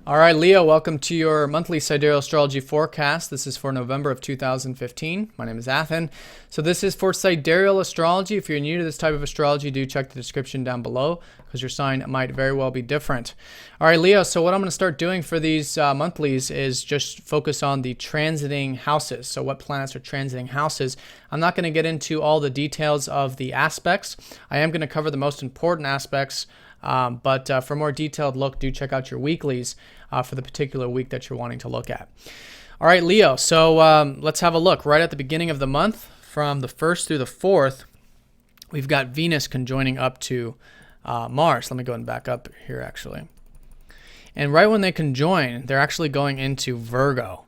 All right, Leo, welcome to your monthly Sidereal Astrology forecast. This is for November of 2015. My name is Athen. So this is for Sidereal Astrology. If you're new to this type of astrology, do check the description down below because your sign might very well be different. All right, Leo, so what I'm going to start doing for these monthlies is just focus on the transiting houses. So what planets are transiting houses. I'm not going to get into all the details of the aspects. I am going to cover the most important aspects. But for a more detailed look, do check out your weeklies for the particular week that you're wanting to look at. All right, Leo, so let's have a look. Right at the beginning of the month, from the 1st through the 4th, we've got Venus conjoining up to Mars. Let me go and back up here, actually. And right when they conjoin, they're actually going into Virgo.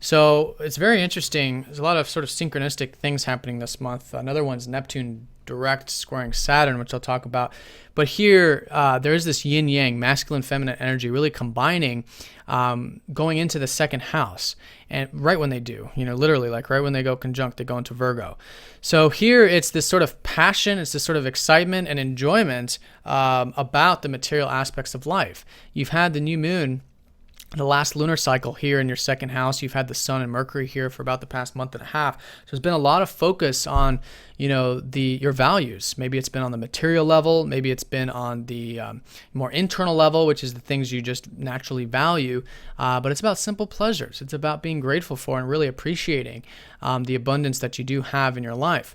So it's very interesting. There's a lot of sort of synchronistic things happening this month. Another one's Neptune direct squaring Saturn, which I'll talk about. But here, there is this yin-yang, masculine, feminine energy really combining, going into the second house. And right when they do, literally like right when they go conjunct, they go into Virgo. So here it's this sort of passion, it's this sort of excitement and enjoyment about the material aspects of life. You've had the new moon, the last lunar cycle here in your second house. You've had the Sun and Mercury here for about the past month and a half. So there's been a lot of focus on, your values. Maybe it's been on the material level. Maybe it's been on the more internal level, which is the things you just naturally value. But it's about simple pleasures. It's about being grateful for and really appreciating the abundance that you do have in your life.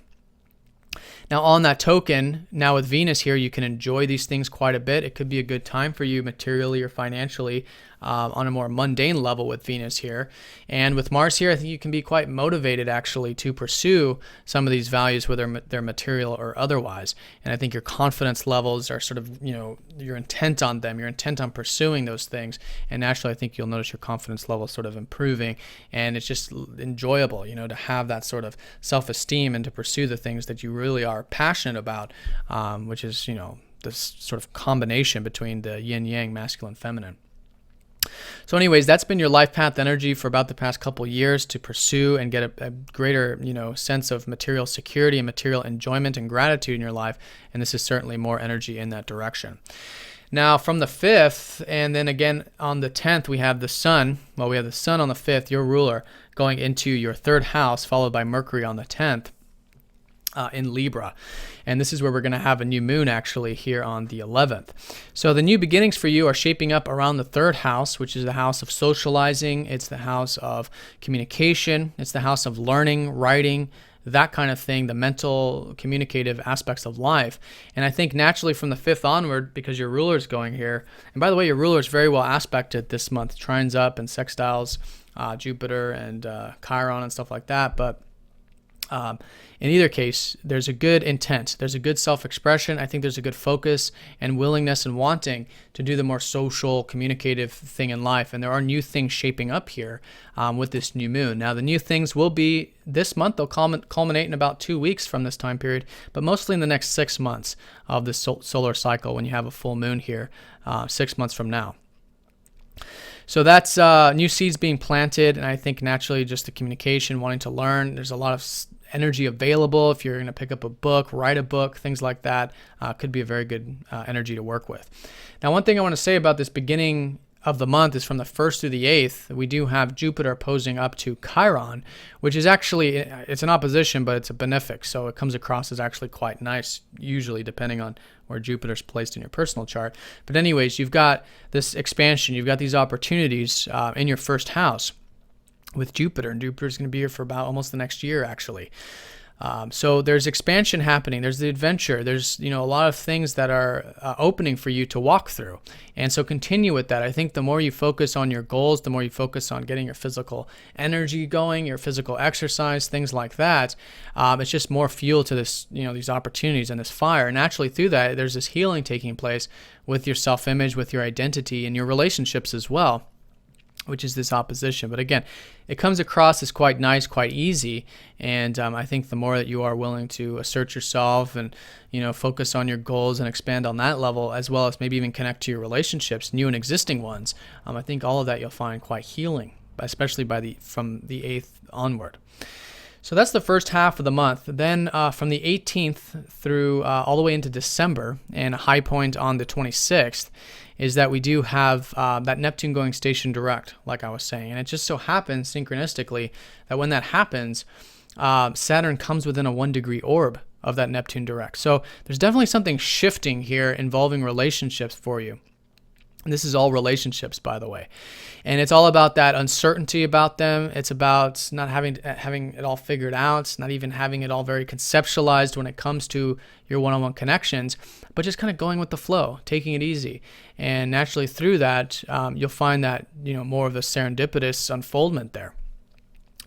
Now, on that token, now with Venus here, you can enjoy these things quite a bit. It could be a good time for you materially or financially on a more mundane level with Venus here. And with Mars here, I think you can be quite motivated actually to pursue some of these values, whether they're material or otherwise. And I think your confidence levels are sort of, you're intent on them. You're intent on pursuing those things. And naturally, I think you'll notice your confidence level sort of improving. And it's just enjoyable, to have that sort of self-esteem and to pursue the things that you really are passionate about, which is, this sort of combination between the yin-yang, masculine, feminine. So anyways, that's been your life path energy for about the past couple years to pursue and get a greater, sense of material security and material enjoyment and gratitude in your life. And this is certainly more energy in that direction. Now, from the 5th, and then again on the 10th, we have the Sun. Well, we have the Sun on the 5th, your ruler, going into your 3rd house, followed by Mercury on the 10th. In Libra. And this is where we're going to have a new moon actually here on the 11th. So the new beginnings for you are shaping up around the 3rd house, which is the house of socializing. It's the house of communication. It's the house of learning, writing, that kind of thing, the mental, communicative aspects of life. And I think naturally from the 5th onward, because your ruler is going here, and by the way, your ruler is very well aspected this month, trines up and sextiles Jupiter and Chiron and stuff like that. But in either case, there's a good intent. There's a good self-expression. I think there's a good focus and willingness and wanting to do the more social, communicative thing in life. And there are new things shaping up here with this new moon. Now, the new things will be this month. They'll culminate in about 2 weeks from this time period, but mostly in the next 6 months of the solar cycle when you have a full moon here, 6 months from now. So that's new seeds being planted, and I think naturally just the communication, wanting to learn. There's a lot of energy available. If you're going to pick up a book, write a book, things like that, could be a very good energy to work with. Now, one thing I want to say about this beginning of the month is from the 1st through the 8th, we do have Jupiter opposing up to Chiron, which is actually, it's an opposition, but it's a benefic. So it comes across as actually quite nice, usually depending on where Jupiter's placed in your personal chart. But anyways, you've got this expansion, you've got these opportunities in your 1st house with Jupiter, and Jupiter's going to be here for about almost the next year, actually. So there's expansion happening. There's the adventure. There's a lot of things that are opening for you to walk through. And so continue with that. I think the more you focus on your goals, the more you focus on getting your physical energy going, your physical exercise, things like that. It's just more fuel to this, these opportunities and this fire. And naturally through that, there's this healing taking place with your self-image, with your identity, and your relationships as well, which is this opposition. But again, it comes across as quite nice, quite easy. And I think the more that you are willing to assert yourself and, focus on your goals and expand on that level, as well as maybe even connect to your relationships, new and existing ones, I think all of that you'll find quite healing, especially from the 8th onward. So that's the first half of the month. Then from the 18th through all the way into December, and a high point on the 26th, is that we do have that Neptune going station direct, like I was saying. And it just so happens synchronistically that when that happens, Saturn comes within a 1-degree orb of that Neptune direct. So there's definitely something shifting here involving relationships for you. And this is all relationships, by the way. And it's all about that uncertainty about them. It's about not having it all figured out, not even having it all very conceptualized when it comes to your one-on-one connections, but just kind of going with the flow, taking it easy. And naturally through that, you'll find that, more of the serendipitous unfoldment there.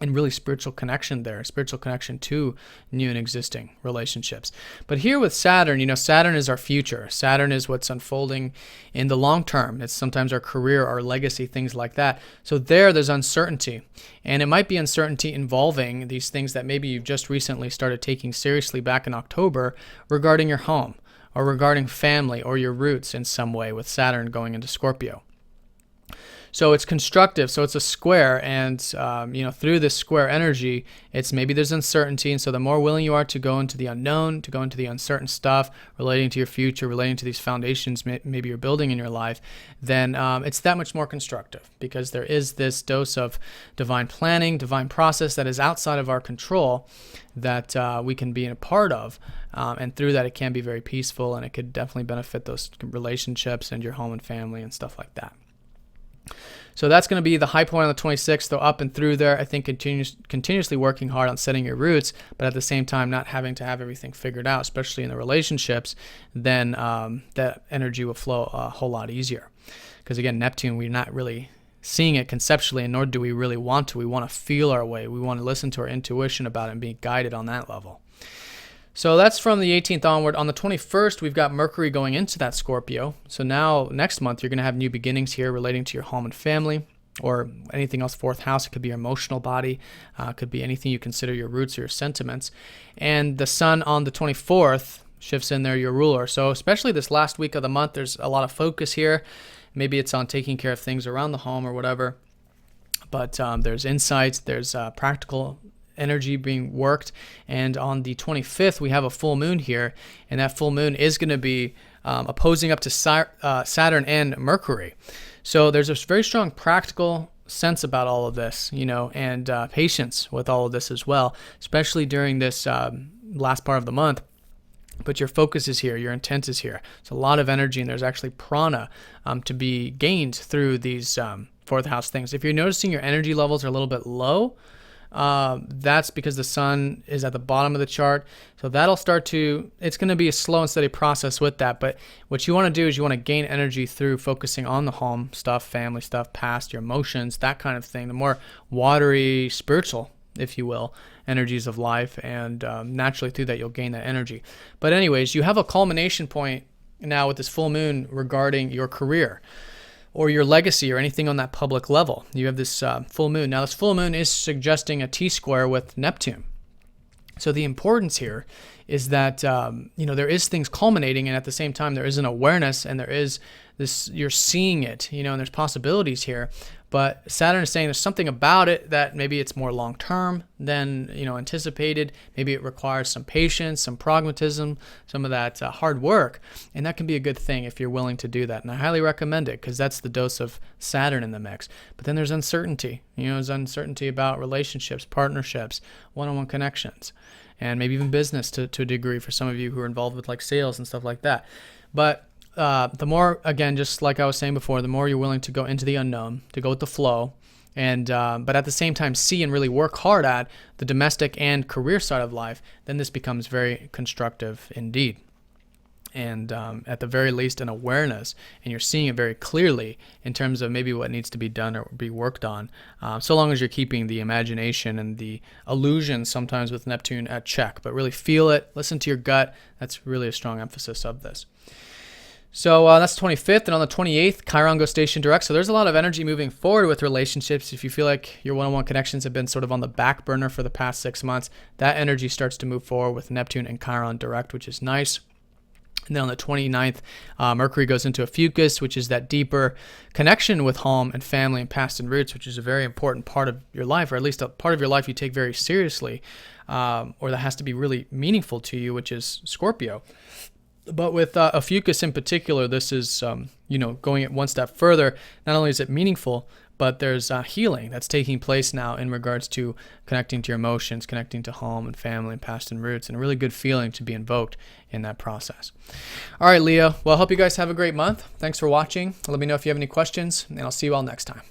And really spiritual connection there, spiritual connection to new and existing relationships. But here with Saturn, Saturn is our future. Saturn is what's unfolding in the long term. It's sometimes our career, our legacy, things like that. So there's uncertainty. And it might be uncertainty involving these things that maybe you've just recently started taking seriously back in October regarding your home or regarding family or your roots in some way with Saturn going into Scorpio. So it's constructive, so it's a square, and through this square energy, it's maybe there's uncertainty, and so the more willing you are to go into the unknown, to go into the uncertain stuff relating to your future, relating to these foundations maybe you're building in your life, then it's that much more constructive, because there is this dose of divine planning, divine process that is outside of our control that we can be a part of, and through that it can be very peaceful, and it could definitely benefit those relationships and your home and family and stuff like that. So that's going to be the high point on the 26th, though up and through there, I think continuously working hard on setting your roots, but at the same time not having to have everything figured out, especially in the relationships, then that energy will flow a whole lot easier. Because again, Neptune, we're not really seeing it conceptually, and nor do we really want to. We want to feel our way. We want to listen to our intuition about it and be guided on that level. So that's from the 18th onward. On the 21st, we've got Mercury going into that Scorpio. So now next month, you're going to have new beginnings here relating to your home and family or anything else, fourth house. It could be your emotional body. It could be anything you consider your roots or your sentiments. And the sun on the 24th shifts in there, your ruler. So especially this last week of the month, there's a lot of focus here. Maybe it's on taking care of things around the home or whatever. But there's insights, there's practical energy being worked, and on the 25th we have a full moon here, and that full moon is going to be opposing up to Saturn and Mercury. So there's a very strong practical sense about all of this, and patience with all of this as well, especially during this last part of the month. But your focus is here, your intent is here. It's a lot of energy, and there's actually prana to be gained through these fourth house things. If you're noticing your energy levels are a little bit low, that's because the sun is at the bottom of the chart. So that'll it's going to be a slow and steady process with that. But what you want to do is you want to gain energy through focusing on the home stuff, family stuff, past, your emotions, that kind of thing. The more watery, spiritual, if you will, energies of life. And naturally through that, you'll gain that energy. But anyways, you have a culmination point now with this full moon regarding your career or your legacy or anything on that public level. You have this full moon. Now, this full moon is suggesting a T-square with Neptune. So the importance here is that, there is things culminating, and at the same time, there is an awareness, and there is this, you're seeing it, and there's possibilities here. But Saturn is saying there's something about it that maybe it's more long-term than, anticipated. Maybe it requires some patience, some pragmatism, some of that hard work. And that can be a good thing if you're willing to do that. And I highly recommend it, because that's the dose of Saturn in the mix. But then there's uncertainty. There's uncertainty about relationships, partnerships, one-on-one connections, and maybe even business to a degree for some of you who are involved with like sales and stuff like that. But the more, again, just like I was saying before, the more you're willing to go into the unknown, to go with the flow, and but at the same time see and really work hard at the domestic and career side of life, then this becomes very constructive indeed. And at the very least, an awareness, and you're seeing it very clearly in terms of maybe what needs to be done or be worked on, so long as you're keeping the imagination and the illusion sometimes with Neptune at check. But really feel it, listen to your gut. That's really a strong emphasis of this. So that's the 25th, and on the 28th, Chiron goes station direct. So there's a lot of energy moving forward with relationships. If you feel like your one-on-one connections have been sort of on the back burner for the past 6 months, that energy starts to move forward with Neptune and Chiron direct, which is nice. And then on the 29th, Mercury goes into a fucus, which is that deeper connection with home and family and past and roots, which is a very important part of your life, or at least a part of your life you take very seriously, or that has to be really meaningful to you, which is Scorpio. But with a fucus in particular, this is, going it one step further. Not only is it meaningful, but there's healing that's taking place now in regards to connecting to your emotions, connecting to home and family and past and roots, and a really good feeling to be invoked in that process. All right, Leo. Well, I hope you guys have a great month. Thanks for watching. Let me know if you have any questions, and I'll see you all next time.